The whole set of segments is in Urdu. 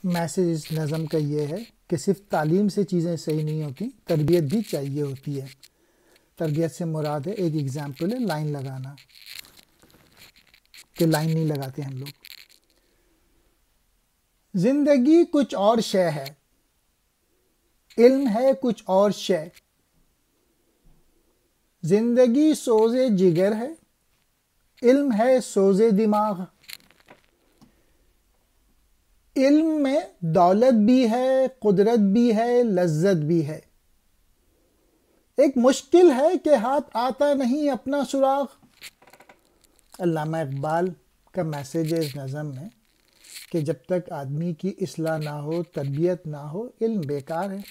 میسیج اس نظم کا یہ ہے کہ صرف تعلیم سے چیزیں صحیح نہیں ہوتی، تربیت بھی چاہیے ہوتی ہے۔ تربیت سے مراد ہے، ایک ایگزامپل ہے لائن لگانا، کہ لائن نہیں لگاتے ہم لوگ۔ زندگی کچھ اور شے ہے، علم ہے کچھ اور شے۔ زندگی سوز جگر ہے، علم ہے سوز دماغ۔ علم میں دولت بھی ہے، قدرت بھی ہے، لذت بھی ہے۔ ایک مشکل ہے کہ ہاتھ آتا نہیں اپنا سراغ۔ علامہ اقبال کا میسیج ہے اس نظم میں کہ جب تک آدمی کی اصلاح نہ ہو، تربیت نہ ہو، علم بیکار ہے۔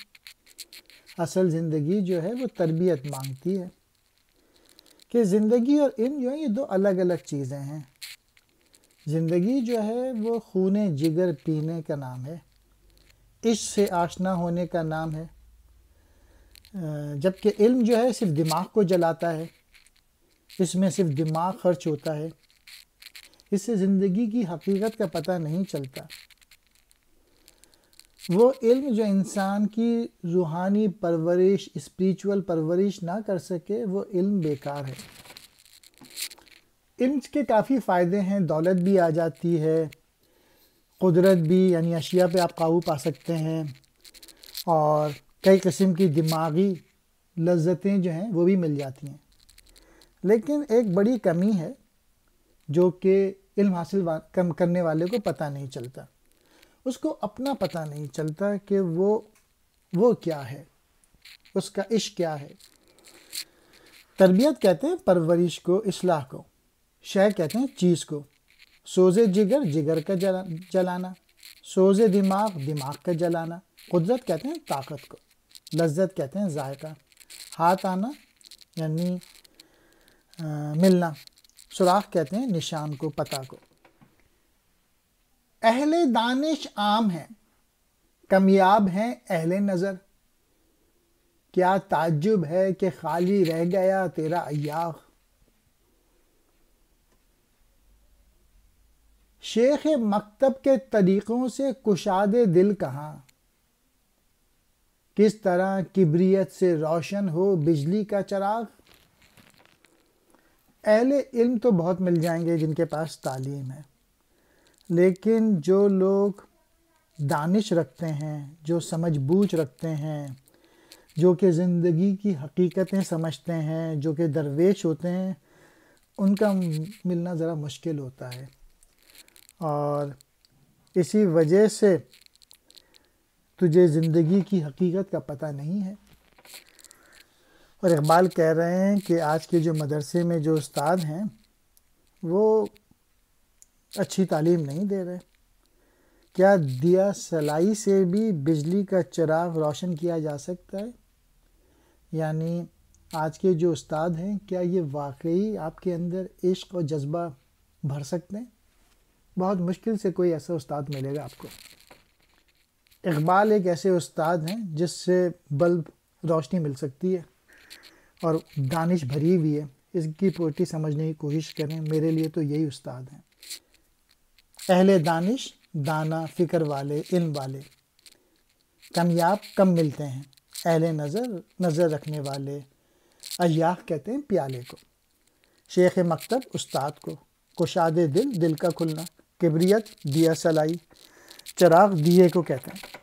اصل زندگی جو ہے وہ تربیت مانگتی ہے، کہ زندگی اور علم جو ہے یہ دو الگ الگ چیزیں ہیں۔ زندگی جو ہے وہ خون جگر پینے کا نام ہے، عشق سے آشنا ہونے کا نام ہے، جبکہ علم جو ہے صرف دماغ کو جلاتا ہے، اس میں صرف دماغ خرچ ہوتا ہے، اس سے زندگی کی حقیقت کا پتہ نہیں چلتا۔ وہ علم جو انسان کی روحانی پرورش، اسپریچول پرورش نہ کر سکے، وہ علم بیکار ہے۔ علم کے کافی فائدے ہیں، دولت بھی آ جاتی ہے، قدرت بھی، یعنی اشیاء پہ آپ قابو پا سکتے ہیں، اور کئی قسم کی دماغی لذتیں جو ہیں وہ بھی مل جاتی ہیں۔ لیکن ایک بڑی کمی ہے جو کہ علم حاصل کرنے والے کو پتہ نہیں چلتا، اس کو اپنا پتہ نہیں چلتا کہ وہ کیا ہے، اس کا عشق کیا ہے۔ تربیت کہتے ہیں پرورش کو، اصلاح کو، شے کہتے ہیں چیز کو، سوز جگر، جگر کا جلانا، سوز دماغ، دماغ کا جلانا، قدرت کہتے ہیں طاقت کو، لذت کہتے ہیں ذائقہ، ہاتھ آنا یعنی ملنا، سراغ کہتے ہیں نشان کو، پتہ کو۔ اہل دانش عام ہیں، کمیاب ہیں اہل نظر، کیا تعجب ہے کہ خالی رہ گیا تیرا ایاغ۔ شیخ مکتب کے طریقوں سے کشاد دل کہاں، کس طرح کبریت سے روشن ہو بجلی کا چراغ۔ اہل علم تو بہت مل جائیں گے جن کے پاس تعلیم ہے، لیکن جو لوگ دانش رکھتے ہیں، جو سمجھ بوجھ رکھتے ہیں، جو کہ زندگی کی حقیقتیں سمجھتے ہیں، جو کہ درویش ہوتے ہیں، ان کا ملنا ذرا مشکل ہوتا ہے، اور اسی وجہ سے تجھے زندگی کی حقیقت کا پتہ نہیں ہے۔ اور اقبال کہہ رہے ہیں کہ آج کے جو مدرسے میں جو استاد ہیں وہ اچھی تعلیم نہیں دے رہے۔ کیا دیا سلائی سے بھی بجلی کا چراغ روشن کیا جا سکتا ہے؟ یعنی آج کے جو استاد ہیں، کیا یہ واقعی آپ کے اندر عشق اور جذبہ بھر سکتے ہیں؟ بہت مشکل سے کوئی ایسا استاد ملے گا آپ کو۔ اقبال ایک ایسے استاد ہیں جس سے بلب روشنی مل سکتی ہے اور دانش بھری ہوئی ہے، اس کی پوٹی سمجھنے کی کوشش کریں۔ میرے لیے تو یہی استاد ہیں۔ اہل دانش، دانا، فکر والے، علم والے، کمیاب کم ملتے ہیں۔ اہل نظر، نظر رکھنے والے، ایاغ کہتے ہیں پیالے کو، شیخ مکتب استاد کو، کشاد دل، دل کا کھلنا، کبریت دیا سلائی، چراغ دیے کو کہتے ہیں۔